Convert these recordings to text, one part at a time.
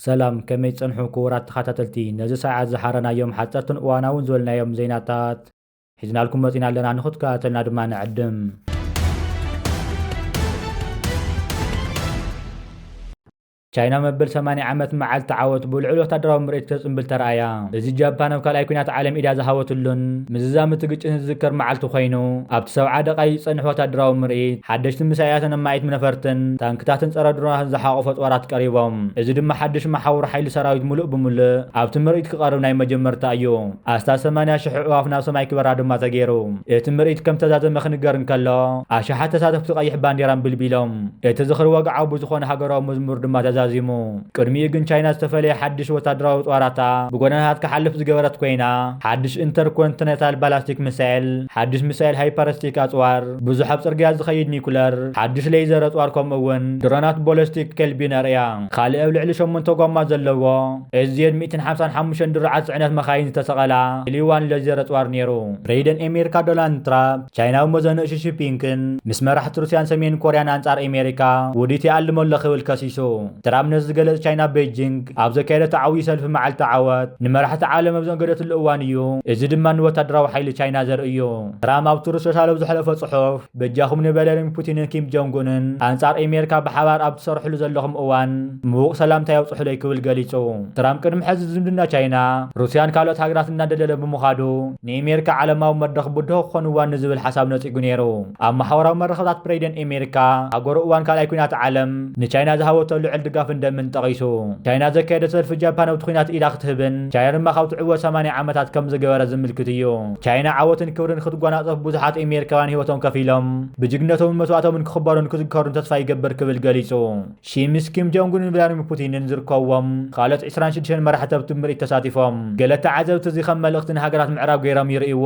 ሰላም ከመይ ጸንሑ ክቡራት ተኸታተልቲ ነዚ ሰዓት ዝሓረናዮም ሓፀርትን እዋናውን ዝበልናዮም ዜናታት ሒዝናልኩም መፂና ኣለና ንኽትከታተልና ድማ ንዕድም ቻይና መበል 80 ዓመት መዓልቲ ዓወት ብልዑል ወታደራዊ ምርኢት ተጽምብል ተረኣያ እዚ ጃፓን ኣብ ካልኣይ ኩናት ዓለም ኢዳ ዝሃወትሉን ምዝዛምቲ ግጭት ዝዝከር መዓልቲ ኮይኑ ኣብቲ 70 ደቓይ ዝጸንሕ ወታደራዊ ምርኢት ሓደሽቲ ሚሳይላትን ኣማዒት መነፈርትን ታንክታትን ጸረ ድሮናትን ዝሓቖፈ ጦራት ቀሪቦም እዚ ድማ ሓድሽ መሓውር ሓይሊ ሰራዊት ሙሉእ ብምሉእ ኣብቲ ምርኢት ክቐርብ ናይ መጀመርታ እዩ ኣስታት 80,000 ዕዋፍ ናብ ሰማይ ክበራ ድማ ተገይሩ እቲ ምርኢት ከም ተዛዘመ ክንገር እንከሎ ኣሽሓት ተሳተፍቲ ቀይሕ ባንዴራን ብልቢሎም እቲ ዝኽሪ ወግዓዊ ብዝኾነ ሃገራዊ መዝሙር ድማ ተዛዚሙ ቅድሚኡ ግን ቻይና ዝተፈለየ ሓድሽ ወታደራዊ ጦራታ ብጎደናታት ክሓልፍ ዝገበረት ኮይና ሓድሽ ኢንተርኮንቲኔንታል ባላስቲክ ሚሳይል ሓድሽ ሚሳይል ሃይፐርስቲክ ኣጽዋር ብዙሕ ኣብ ጽርግያ ዝኸይድ ኒኩለር ሓድሽ ሌዘር ኣጽዋር ከምኡውን ድሮናት ቦለስቲክ ከልቢነር እያ ካልእ ኣብ ልዕሊ 8 ጎማ ዘለዎ ኤዝየድ 155 ድርዓት ጽዕነት መኻይን ዝተሰቐላ ሊዋን ሌዘር ኣጽዋር ነይሩ ፕሬዚደንት ኣሜሪካ ዶናልድ ትራምፕ ቻይናዊ መዘንኡ ሺ ጂንፒንግን ምስ መራሕቲ ሩስያን ሰሜን ኮርያን ኣንጻር ኣሜሪካ ውዲት ይኣልመሎ ክብል ከሲሱ ትራምፕ ነዚ ዝገለጽ ቻይና ቤጂንግ ኣብ ዘካየደት ዓብዪ ሰልፊ መዓልቲ ዓወት ንመራሕቲ ዓለም ኣብ ዘንገደትሉ እዋን እዩ እዚ ድማ ንወታደራዊ ሓይሊ ቻይና ዘርኢ እዩ ትራምፕ ኣብቲ ሩስ ሶሻል ዝሕለፈ ጽሑፍ በጃኹም ንቨላድሚር ፑቲንን ኪም ጆንግ-ኡንን ኣንጻር ኣሜሪካ ብሓባር ኣብ ትሰርሕሉ ዘለኹም እዋን ምዉቕ ሰላምታ የብጽሑለይ ክብል ገሊጹ ትራምፕ ቅድሚ ሕዚ ዝምድና ቻይና ሩስያን ካልኦት ሃገራት እናደለለ ብምዃዱ ንኣሜሪካ ዓለማዊ መድረኽ ብድሆ ክኾኑ እዋን ንዝብል ሓሳብ ነጺጉ ነይሩ ኣብ ማሕበራዊ መራኸብታት ፕሬዚደንት ኣሜሪካ ሃገሩ እዋን ካልኣይ ኩናት ዓለም ንቻይና ዝሃበቶ ልዑል ድጋፍ እንደምን ጠቒሱ ቻይና ዘካየደ ሰልፊ ጃፓን ኣብቲ ኩናት ኢዳ ክትህብን ቻይና ድማ ካብቲ ዕወት 80 ዓመታት ከም ዝገበረ ዝምልክት እዩ ቻይና ዓወትን ክብርን ክትጓናጸፍ ብዙሓት ኣሜሪካውያን ህይወቶም ከፊሎም ብጅግነቶምን መስዋዕቶምን ክኽበሩን ክዝከሩን ተስፋ ይገብር ክብል ገሊጹ ሺ ምስ ኪም ጆንግ-ኡንን ቭላድሚር ፑቲንን ዝርከብዎም ካልኦት 26 መራሕቲ ኣብቲ ምርኢት ተሳቲፎም ገለ ተዓዘብቲ እዚ ከም መልእኽቲ ንሃገራት ምዕራብ ገይሮም ይርእይዎ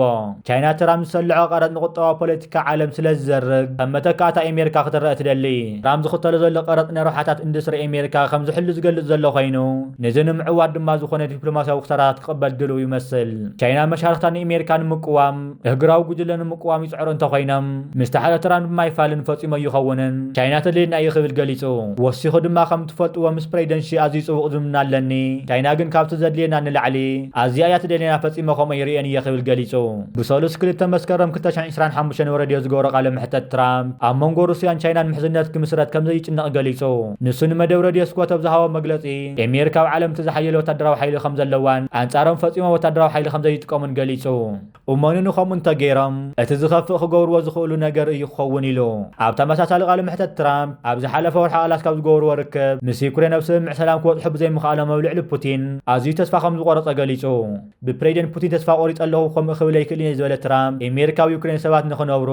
ቻይና ትራምፕ ዝሰልዖ ቀረጥ ንቁጠባ ፖለቲካ ዓለም ስለ ዝዘርግ ከም መተካእታ ኣሜሪካ ክትረአ ትደሊ ትራምፕ ዝኽተሎ ዘሎ ቀረጥ ንረብሓታት ኢንዱስትሪ ኣሜሪካ ከም ዝሕሉ ዝገልጽ ዘሎ ኮይኑ ነዚ ንምዕዋት ድማ ዝኾነ ዲፕሎማስያዊ ክሳራት ክቕበል ድልው ይመስል ቻይና መሻርክታ ንኣሜሪካ ንምቅዋም እህግራዊ ጉጅለ ንምቅዋም ይፅዕሩ እንተኮይኖም ምስቲ ሓደ ትራምፕ ማይፋልን ፈጺሞ ይኸውንን ቻይና ተድልና እዩ ክብል ገሊጹ ወሲኹ ድማ ከም ትፈልጥዎ ምስ ፕሬዚደንት ሺ ኣዝዩ ጽቡቕ ዝምድና ኣለኒ ቻይና ግን ካብቲ ዘድልየና ንላዕሊ ኣዝያ እያ ትደልየና ፈጺሞ ከምኡ ይርአን እየ ክብል ገሊጹ ብሰሉስ 2 መስከረም 2025 ወረድዮ ዝገበሮ ቃለ ምሕተት ትራምፕ ኣብ መንጎ ሩስያን ቻይናን ምሕዝነት ክምስረት ከም ዘይጭነቕ ገሊጹ ንሱ ንመደብ ሬድዮ ስኮት ኣብ ዝሃቦ መግለጺ ኣሜሪካ ኣብ ዓለም ተዝሓየለ ወታደራዊ ሓይሊ ከም ዘለዋን ኣንጻሮም ፈጺሞ ወታደራዊ ሓይሊ ከም ዘይጥቀሙን ገሊጹ እሞንን ከምኡ እንተገይሮም እቲ ዝኸፍእ ክገብርዎ ዝኽእሉ ነገር እዩ ክኸውን ኢሉ ኣብ ተመሳሳሊ ቃለ ምሕተት ትራምፕ ኣብ ዝሓለፈ ወርሒ ኣላስካ ኣብ ዝገብርዎ ርክብ ምስ ዩክሬን ኣብ ስምምዕ ሰላም ክበጽሑ ብዘይምኽኣሎም ኣብ ልዕሊ ፑቲን ኣዝዩ ተስፋ ከም ዝቆረጸ ገሊጹ ብፕሬዚደንት ፑቲን ተስፋ ቆሪጸ ኣለኹ ከምኡ ክብል ኣይክእልን እየ ዝበለ ትራምፕ ኣሜሪካ ኣብ ዩክሬን ሰባት ንኽነብሩ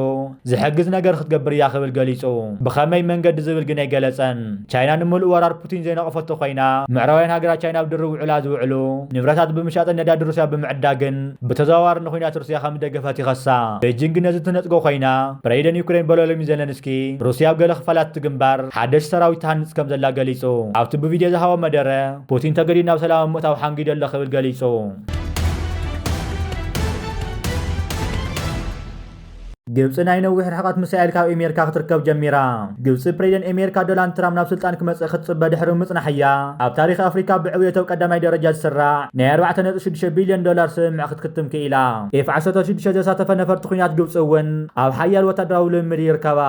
ዝሕግዝ ነገር ክትገብር እያ ክብል ገሊጹ ብኸመይ መንገዲ ዝብል ግን ኣይገለጸን ቻይና ንምሉእ ወራር ፑቲን ዘይነቐፈቶ ኮይና ምዕራባውያን ሃገራት ቻይና ብድርብ ውዕላ ዝውዕሉ ንብረታት ብምሻጥን ነዳዲ ሩስያ ብምዕዳግን ብተዘዋዋሪ ንኩናት ሩስያ ከም ደገፈት ይኸሳ ቤጂንግ ነዚ ትነጽጎ ኮይና ፕሬዚደንት ዩክሬን ቮሎዲሚር ዘለንስኪ ሩስያ ኣብ ገለ ክፋላት ትግንባር ሓደሽ ሰራዊት ትሃንጽ ከም ዘላ ገሊጹ ኣብቲ ብቪድዮ ዝሃቦ መደረ ፑቲን ተገዲዱ ናብ ሰላማዊ ምእታው ሓንጊዱ ኣሎ ክብል ገሊጹ ግብጽ ናይ ነዊሕ ርሕቀት ሚሳኤል ካብ ኣሜሪካ ክትርከብ ጀሚራ ግብጽ ፕሬዚደንት ኣሜሪካ ዶናልድ ትራምፕ ናብ ስልጣን ክመጽእ ክትጽበ ድሕሪ ምጽናሕያ ኣብ ታሪኽ ኣፍሪካ ብዕብየት ኣብ ቀዳማይ ደረጃ ዝስራዕ ናይ 4.6 ቢልዮን ዶላር ስምምዕ ክትክትም ክኢላ ኤፍ-16 ዘሳተፈ ነፈርቲ ኩናት ግብጽ እውን ኣብ ሓያል ወታደራዊ ልምምድ ይርከባ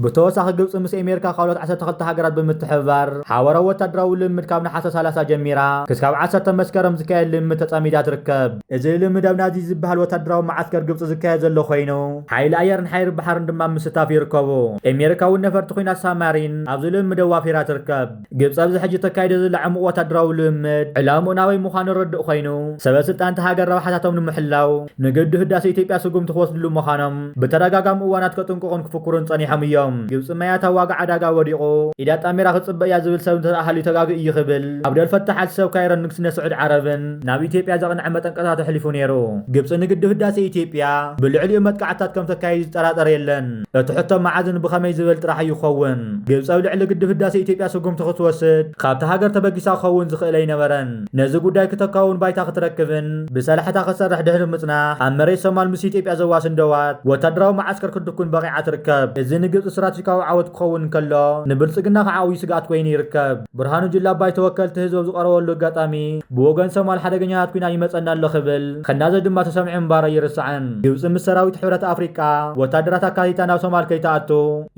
ብተወሳኺ ግብጽ ምስ ኣሜሪካ ካልኦት 12 ሃገራት ብምትሕብባር ሓበራዊ ወታደራዊ ልምምድ ካብ ናሓሰ 30 ጀሚራ ክሳብ 10 መስከረም ዝካየድ ልምምድ ተጸሚዳ ትርከብ እዚ ልምምድ ኣብ ናዚ ዝበሃል ወታደራዊ ማዓስከር ግብጽ ዝካየድ ዘሎ ኮይኑ ሓይሊ ኣየርን ሓይሪ ባሕርን ድማ ምስታፍ ይርከቡ ኣሜሪካውን ነፈርቲ ኩናት ሳማሪን ኣብዚ ልምምድ ኣዋፊራ ትርከብ ግብጽ ኣብዚ ሕጂ ተካይደ ዘላ ዕሙቕ ወታደራዊ ልምምድ ዕላምኡ ናበይ ምዃኑ ርድእ ኮይኑ ሰበስልጣን ሃገር ረብሓታቶም ንምሕላው ንግዲ ህዳሴ ኢትዮጵያ ስጉምቲ ክወስድሉ ምዃኖም ብተደጋጋሚ እዋናት ከጥንቅቑን ክፍክሩን ጸኒሖም እዮም ግብጽ መያታዊ ዋጋ ዕዳጋ ወዲቑ ኢዳ ጣሜራ ክትጽበእ እያ ዝብል ሰብ እንተተኣሃልዩ ተጋግእ እዩ ክብል ዓብደል ፈታሕ አልሲሲ ካይሮን ንግስነት ስዑድ ዓረብን ናብ ኢትዮጵያ ዘቕንዕ መጠንቀቕታ ተሕሊፉ ነይሩ ግብጽ ንግዲ ህዳሴ ኢትዮጵያ ብልዕሊኡ መጥቃዕትታት ከም ተካይድ ዝጠራጠር የለን እቲ ሕቶ መዓዝን ብኸመይ ዝብል ጥራሕ ይኸውን ግብፅ ኣብ ልዕሊ ግድብ ህዳሴ ኢትዮጵያ ስጉምቲ ክትወስድ ካብቲ ሃገር ተበጊሳ ክኸውን ዝኽእል ኣይነበረን ነዚ ጉዳይ ክተካውን ባይታ ክትረክብን ብሰላሕታ ክሰርሕ ድሕሪ ምጽናሕ ኣብ መሬት ሶማል ምስ ኢትዮጵያ ዘዋስን ደዋት ወታደራዊ ማዓስከር ክድኩን በቂዓ ትርከብ እዚ ንግብፅ ስትራቴጂካዊ ዓወት ክኸውን ከሎ ንብልጽግና ከዓ ዓብዪ ስጋኣት ኮይኑ ይርከብ ብርሃኑ ጁላ ኣባይ ተወከልቲ ህዝቢ ዝቐረበሉ ኣጋጣሚ ብወገን ሶማል ሓደገኛታት ኩናት ይመፀና ኣሎ ክብል ከናዘ ድማ ተሰሚዑ እምባር ይርስዓን ግብፂ ምስ ሰራዊት ሕብረት ኣፍሪቃ ወታደራት ኣካቲታ ናብ ሶማል ከይተኣቱ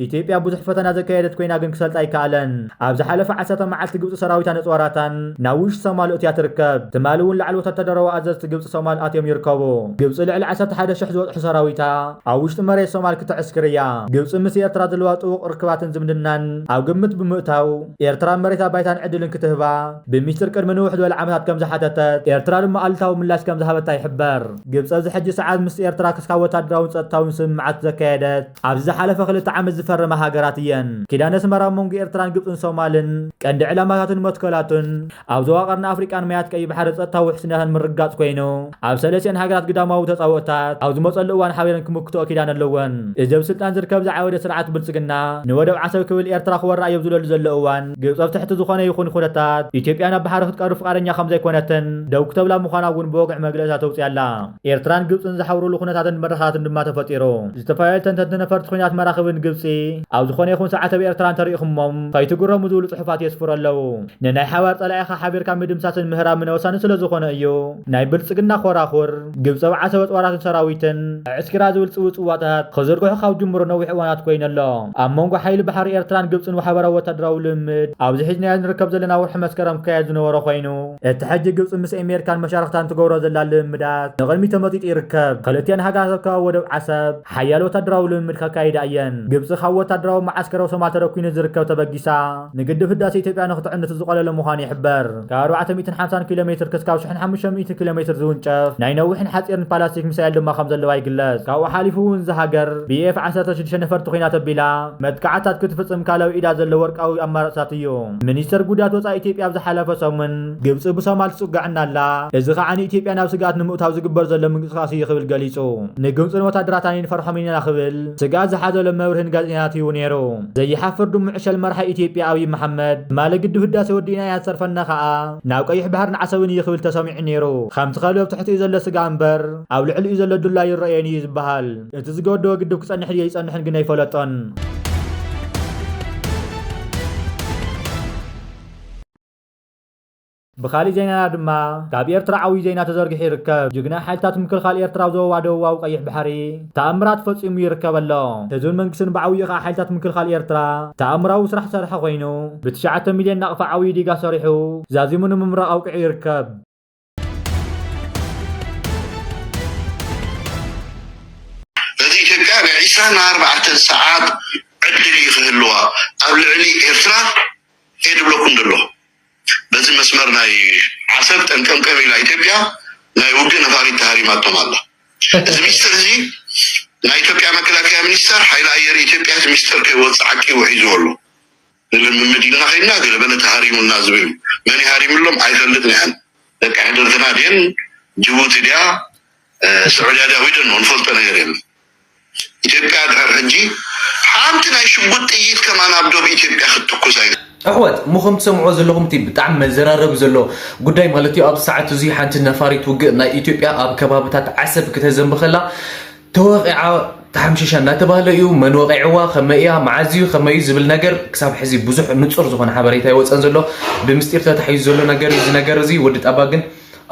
ኢትዮጵያ ብዙሕ ፈተና ዘካየደት ኮይና ግን ክሰልጣ ኣይከኣለን ኣብ ዝሓለፈ 10 መዓልቲ ግብፂ ሰራዊታ ነፅዋራታን ናብ ውሽጢ ሶማል እትያ ትርከብ ትማሊ እውን ላዕሊ ወታደራዊ ኣዘዝቲ ግብፂ ሶማል ኣትዮም ይርከቡ ግብፂ ልዕሊ 11,000 ዝበፅሑ ሰራዊታ ኣብ ውሽጢ መሬት ሶማል ክትዕስክር እያ ግብፂ ምስ ኤርትራ ዘለዋ ጥቡቕ ርክባትን ዝምድናን ኣብ ግምት ብምእታው ኤርትራ መሬት ኣባይታን ዕድልን ክትህባ ብምስጢር ቅድሚ ንውሕ ዝበለ ዓመታት ከም ዝሓተተት ኤርትራ ድማ ኣልታዊ ምላሽ ከም ዝሃበታ ይሕበር ግብፂ ኣብዚ ሕጂ ሰዓት ምስ ኤርትራ ክስካብ ወታደራውን ፀጥታውን ስምምዓት ዘካየደት ኣብዚ ዝሓለፈ 2 ዓመት ዝፈረመ ሃገራት እየን ኪዳነ ኣስመራ መንጎ ኤርትራን ግብፅን ሶማልን ቀንዲ ዕላማታትን መትከላቱን ኣብ ዞባ ቀርኒ ኣፍሪቃን ማያት ቀይ ባሕሪ ፀጥታዊ ውሕስነትን ምርጋፅ ኮይኑ ኣብ ሰለስቲአን ሃገራት ግዳማዊ ተፃወታት ኣብ ዝመፀሉ እዋን ሓቢረን ክምክትኦ ኪዳን ኣለወን እዚ ኣብ ስልጣን ዝርከብ ዝዓወደ ስርዓት ብልፅግና ንወደብ ዓሰብ ክብል ኤርትራ ክወርዓ እዮም ዝለሉ ዘሎ እዋን ግብፂ ኣብ ትሕቲ ዝኾነ ይኹን ኩነታት ኢትዮጵያ ናብ ባሕሪ ክትቀርብ ፍቃደኛ ከም ዘይኮነትን ደው ክተብላ ምዃና እውን ብወግዕ መግለጫ ተውፅያላ ኤርትራን ግብፅን ዝሓብሩሉ ኩነታትን መራኻትን ድማ ተፈጢሩ ዝተፈላለዩ ተንተንቲ ነፈርቲ ኩናት መራኽብን ግብፂ ኣብ ዝኾነ ይኹን ሰዓት ኣብ ኤርትራን ተሪኢኹሞም ከይትግረሙ ዝብሉ ፅሑፋት የስፍሩ ኣለዉ ንናይ ሓባር ፀላኢኻ ሓቢርካ ምድምሳስን ምህራምን ወሳኒ ስለ ዝኾነ እዩ ናይ ብልፅግና ኮራኹር ግብፂ ኣብ ዓሰብ ጦራትን ሰራዊትን ዕስኪራ ዝብል ፅውፅዋታት ክዝርግሑ ካብ ጅምሩ ነዊሕ እዋናት ኮይኑ ኣሎ ኣብ መንጎ ሓይሊ ባሕሪ ኤርትራን ግብፅን ወሓበራዊ ወታደራዊ ልምምድ ኣብዚ ሕጅናዮ ንርከብ ዘለና ወርሒ መስከረም ክካየድ ዝነበሮ ኮይኑ እቲ ሕጂ ግብፂ ምስ ኣሜሪካን መሻርክታን ትገብሮ ዘላ ልምምዳት ንቅድሚ ተመጢጡ ይርከብ ክልቲአን ሃገራት ኣብ ከባቢ ወደብ ዓሰብ ሓያል ወታደራዊ ልምምድ ከካይዳ እየን ግብፂ ካብ ወታደራዊ ማዓስከራዊ ሶማል ተረኪኑ ዝርከብ ተበጊሳ ንግድብ ህዳሴ ኢትዮጵያ ንክትዕንት ዝቆለለ ምዃኑ ይሕበር ካብ 450 ኪሎ ሜትር ክስካብ 1500 ኪሎ ሜትር ዝውንጨፍ ናይ ነዊሕን ሓፂርን ፕላስቲክ ሚሳኤል ድማ ከም ዘለዋ ይግለጽ ካብኡ ሓሊፉ እውን ዝሃገር ብኤፍ 16 ነፈርቲ ኮይና ተቢላ መጥቃዕታት ክትፍፅም ካለው ኢዳ ዘሎ ወርቃዊ ኣማራፅታት እዩ ሚኒስተር ጉዳያት ወፃኢ ኢትዮጵያ ኣብ ዝሓለፈ ሰሙን ግብፂ ብሶማል ትፅጋዕና ኣላ እዚ ከዓ ንኢትዮጵያ ናብ ስጋኣት ንምእታው ዝግበር ዘሎ ምንቅስቃስ እዩ ክብል ገሊጹ ንግብፅን ወታደራታን ንፈርሖም ኢና ክብል ስጋኣት ዝሓዘሎ መብርህን ጋዜጠኛታት እዩ ነይሩ ዘይሓፍር ድሙዕ ዕሸል መራሒ ኢትዮጵያ ኣብይ መሐመድ ማለ ግድብ ህዳሴ ወዲና ያሰርፈና ከዓ ናብ ቀይሕ ባህርን ዓሰብን እዩ ክብል ተሰሚዑ ነይሩ ከምቲ ኸልቢ ኣብ ትሕቲኡ ዘሎ ስጋ እምበር ኣብ ልዕሊኡ ዘሎ ዱላ ይረአየኒ እዩ ዝበሃል እቲ ዝገወደወ ግድብ ክጸንሕ ድዩ ይጸንሕን ግን ኣይፈለጦን بخالي زينا دما كاب إرترا عوي زينا تزرق يركب جقنا حالتات مكلخال إرترا وزوا دوا وقيح بحري تأمرات فصيم يركب الله تزون منكسن بعوي حالتات مكلخال إرترا تأمرا وسرح سرح خوينو بتشعة مليون نقفة عوي ديقا صريحو زازمون ممرا أوقع يركب هذه إثيوبيا 24 ساعات عدل يخلوها قبل علي إرترا يدبلو كندلو بس مسمر ناي عصبت أن كم إلى إثيوبيا ناي وجه نفاري تهريمات الله. إذا مستر زي ناي إثيوبيا مكلاكيا مستر حيلا أير إثيوبيا مستر كيوت عكي وعيزولو. لأن المدينة خيرنا كلا بنا تهريم الناس بهم. من هريم لهم عيثلتنا عن. لك عندنا دين جبوتي ديا سعودية دا ويدن ونفلتنا يرين. إثيوبيا ده هنجي حامتنا يشبوت إيد كمان عبدو بإثيوبيا خدتكو زين. أحوات مخم تسمعوا زلهم تي بتعم زرارب زلو قداي مالتي أب ساعة زي حانت النفاري توقعنا إثيوبيا أب كبابتات عسب كتهزم بخلا توقع تحمشيشان لا تباليو من وقعوا خمائيا معازيو خمائي زبل نجر كساب حزي بزح نتصر زخون حبريتها يوصل زلو بمستير تحيز زلو نجر زي نجر زي ودت أباقن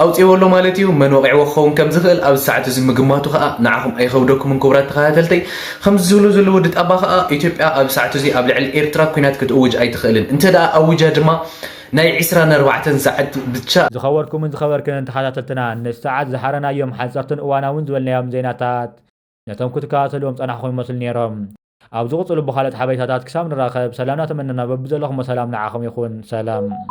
أو تقولوا مالتيو من وقعوا خوم كم زخل أو ساعة زي مجموعة خاء نعهم أي خودكم من كبرات خاتلتي خمس زلو ودت أبا خاء إثيوبيا أو ساعة زي قبل على الإيرترا كينات كتوج أي تخيلن أنت دا أوجه جما ناي عسرنا 4 ساعات بتشا زخبركم من زخبركم انت حاتلتنا نساعات زحرنا يوم حزرتن وانا ونز ولنا يوم زيناتات نتم كتكاتلهم صنحكم مثل نيرم أو زغطوا بخالة حبيتات كسام نراقب سلامنا تمننا ببزلهم وسلام نعاكم يخون سلام